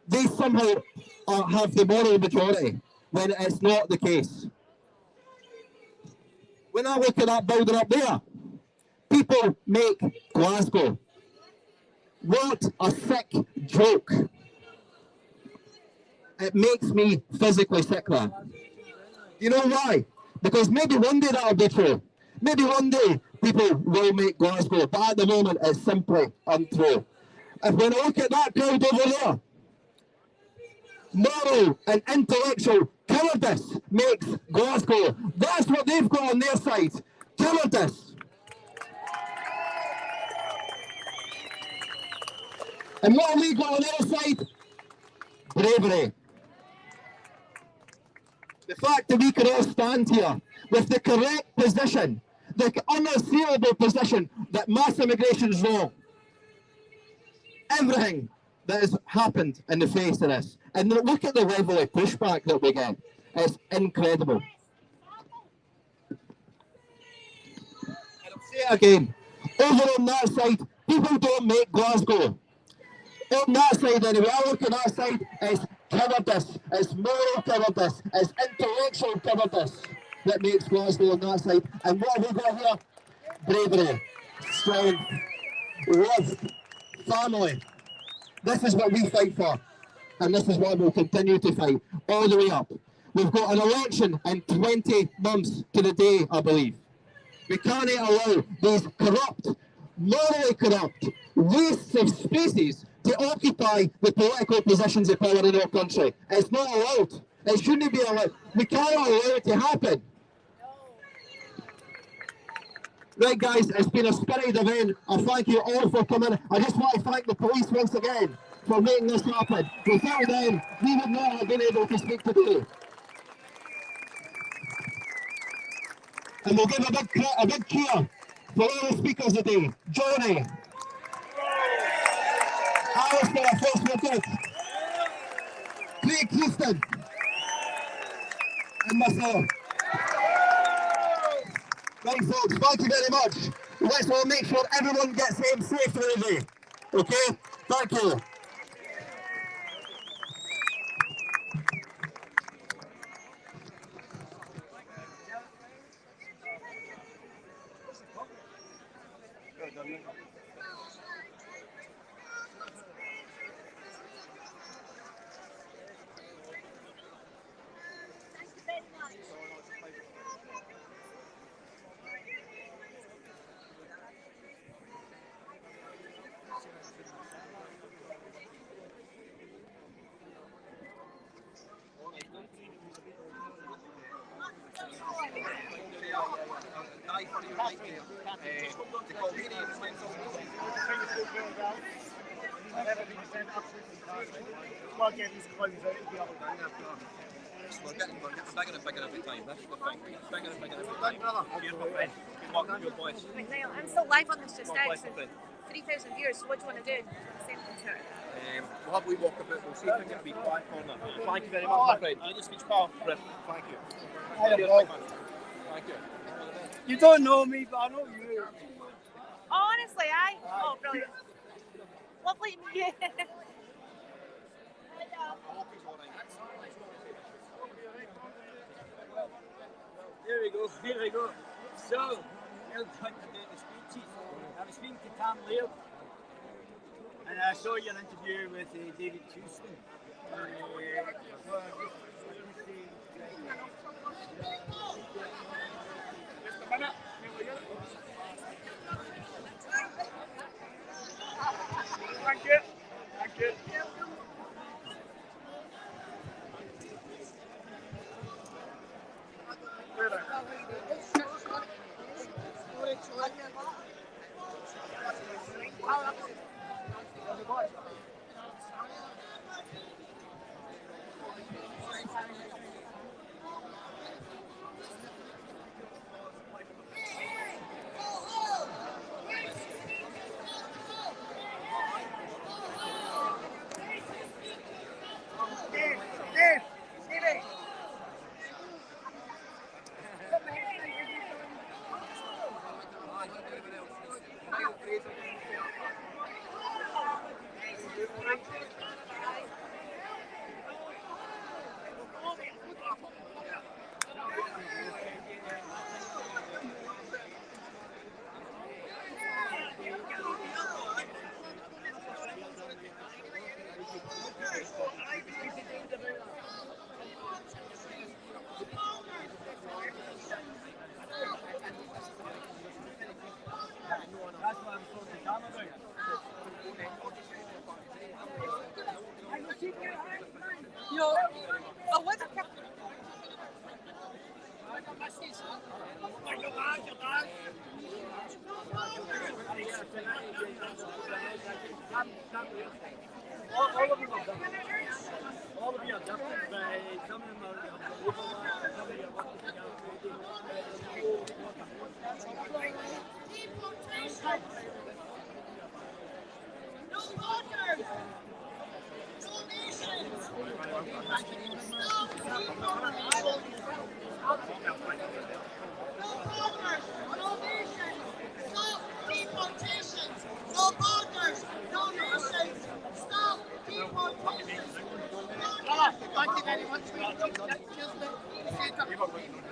they somehow have the moral majority, when it's not the case. When I look at that building up there, people make Glasgow. What a sick joke. It makes me physically sick, that. You know why? Because maybe one day that'll be true. Maybe one day people will make Glasgow, but at the moment it's simply untrue. If when I look at that crowd over there, moral and intellectual cowardice makes Glasgow. That's what they've got on their side. Cowardice. And what have we got on our side? Bravery. The fact that we can all stand here with the correct position, the unassailable position that mass immigration is wrong. Everything that has happened in the face of this. And look at the level of pushback that we get. It's incredible. And I'll say it again. Over on that side, people don't make Glasgow. On that side anyway, I look at that side, it's cowardice, it's moral cowardice, it's intellectual cowardice that makes Glasgow on that side. And what have we got here? Bravery, strength, love, family. This is what we fight for, and this is what we'll continue to fight all the way up. We've got an election in 20 months to the day, I believe. We can't allow these corrupt, morally corrupt, wastes of species to occupy the political positions of power in our country. It's not allowed. It shouldn't be allowed. We cannot allow it to happen. Right, guys, it's been a spirited event. I thank you all for coming. I just want to thank the police once again for making this happen. Without them, we would not have been able to speak today. And we'll give a big cheer for all the speakers today. Johnny, Alasdair, first wicket, Craig Houston, and myself. Right, folks, thank you very much. Let's all make sure everyone gets home safe through the day. Okay? Thank you. We're getting these clowns out of here. We're getting bigger and bigger every time. That's the thing. We get bigger and bigger every time. Here's my friend. Good luck, your boys. Right, Niall, I'm still live on this just now. Bless So my friend. 3,000 viewers. So what do you want to do? Same thing to it. We'll have a wee walk about. We'll see if we can get a wee quiet corner. Thank you very much, my friend. I just speech pal. Thank you. Thank you. You don't know me, but I know you. Honestly, oh, brilliant. Lovely to meet you. Here we go. So, well done to do the speeches. I was speaking to Tam Laird, and I saw your interview with David Houston. Just a minute. Thank you. Thank you. Yo, oh, what's a All of them are different. All of you are different, but some of them are unbelievable. Some of you are working together. No borders! No nations! Stop deportation! No borders! No nations! Stop deportations! No borders! No nations! Stop deportations! Thank you very much for your pictures. Stop deportations!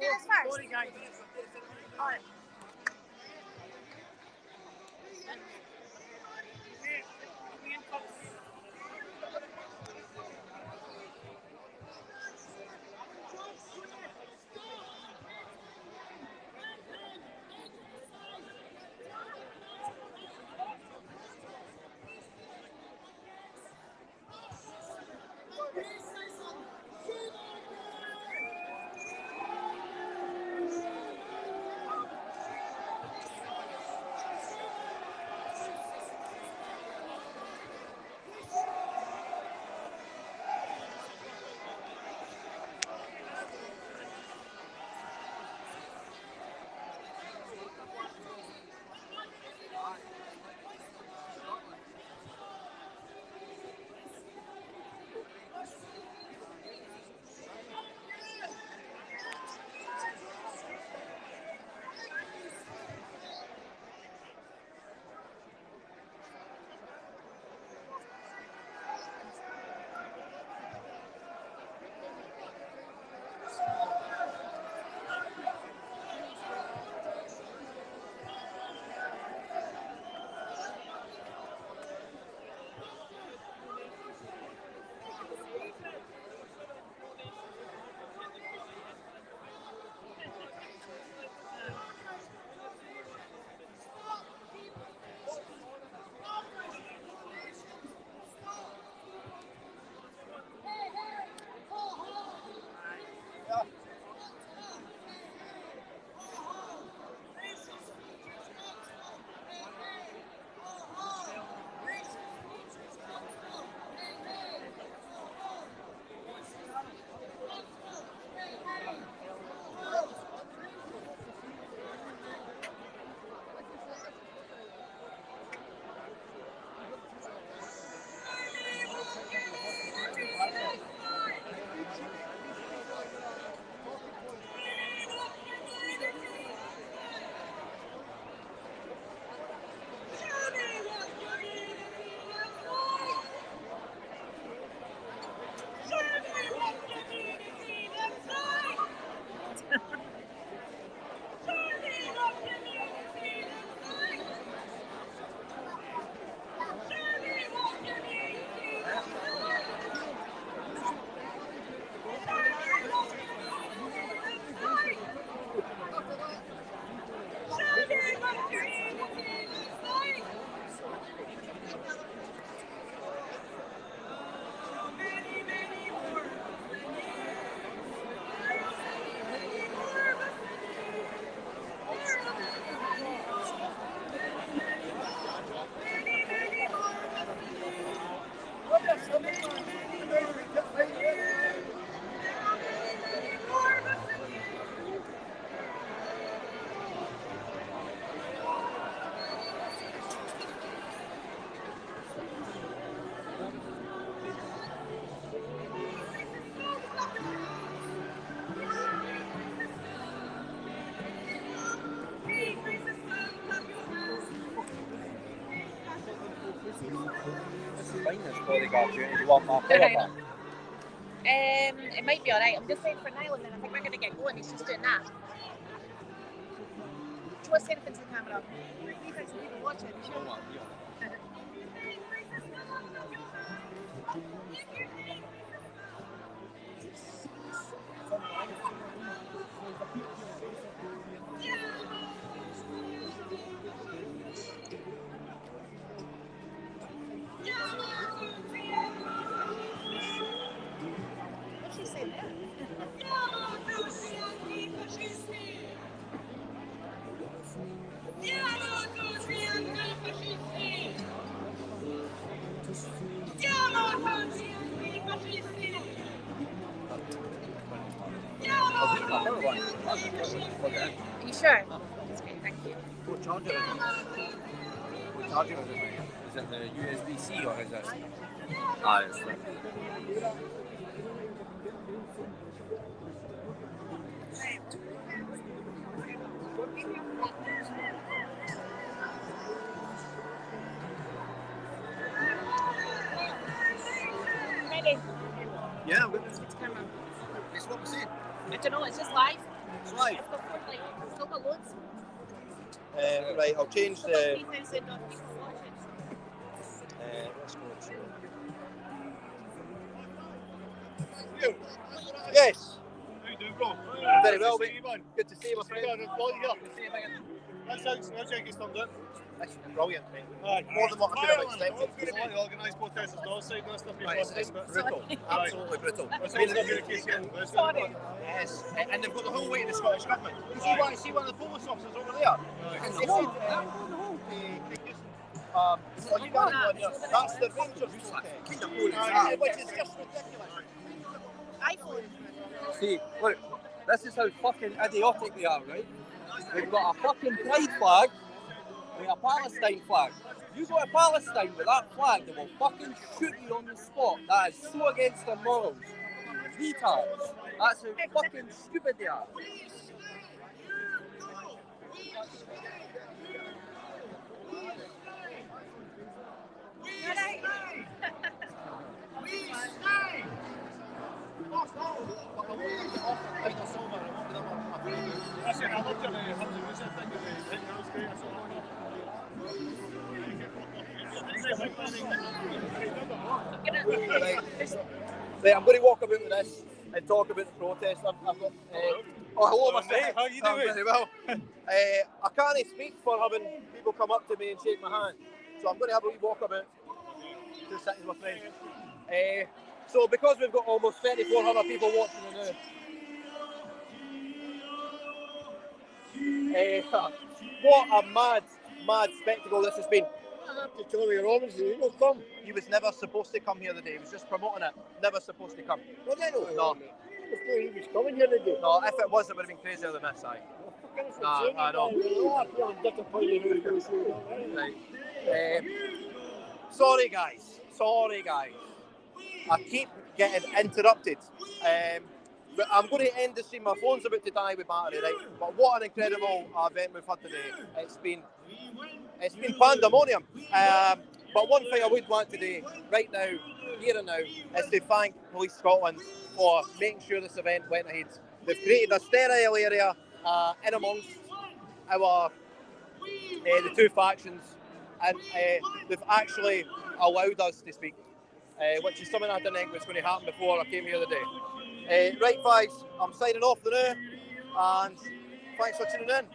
do this first? Alright. Bodyguard duty. You want my power? It might be alright. I'm just waiting for Niall and then I think we're going to get going. He's just doing that. Do you want to say anything to the camera? We've had some people watching. Sure. What's she saying there? Are you sure? That's great, thank you. What charger is it? What charger is it, mate? Is it the USB-C or is it? Ah, it's the... Ready? Yeah, I'm good. It's camera. It's what we're saying. I don't know, it's just live. It's live. I've got like, still got loads. Right, I'll change Still got the. 3,000 on people watching. Let's go to. Yes. How you doing, bro? Very well, Good to see mate. you, man. Good to see you, my friend. Good to see you, Good man. That's how you get done. That's brilliant, mate. Aye. More than what I could have expected. There's a lot of organised protests on our side and stuff. Right, it's brutal. Absolutely brutal. That's all going to be the case here. Sorry. Yes, and they've got the whole weight of the Scottish government. See one of the police officers over there? And they said, well, you got it on here. That's the Rangers protest. Which is just ridiculous. iPhone. See, look, this is how fucking idiotic they are, right? They've got a fucking pride flag and a Palestine flag. You go to Palestine with that flag, they will fucking shoot you on the spot. That is so against their morals. You retards. That's how fucking stupid they are. Listen, I loved your Hamza Musa thing. That was great. I saw Right, I'm going to walk about with this and talk about the protest. I've got, oh, hello, my friend. How you I'm doing? very well. I can't speak for having people come up to me and shake my hand, so I'm going to have a wee walk about to sit with my friend. So because we've got almost 3,400 people watching now, what a mad spectacle this has been. Charlie Robinson, he will come. He was never supposed to come here today. He was just promoting it. Never supposed to come. Was I know? No. He was coming here today. No, if it was, it would have been crazier than this, aye. Nah, I know. Right. Sorry, guys. I keep getting interrupted. But I'm going to end the stream. My phone's about to die with battery, right? But what an incredible event we've had today. It's been pandemonium. But one thing I would want to do right now, here and now, is to thank Police Scotland for making sure this event went ahead. They've created a sterile area in amongst our the two factions, and they've actually allowed us to speak, which is something I didn't think was going to happen before I came here today. Right, guys, I'm signing off the now, and thanks for tuning in.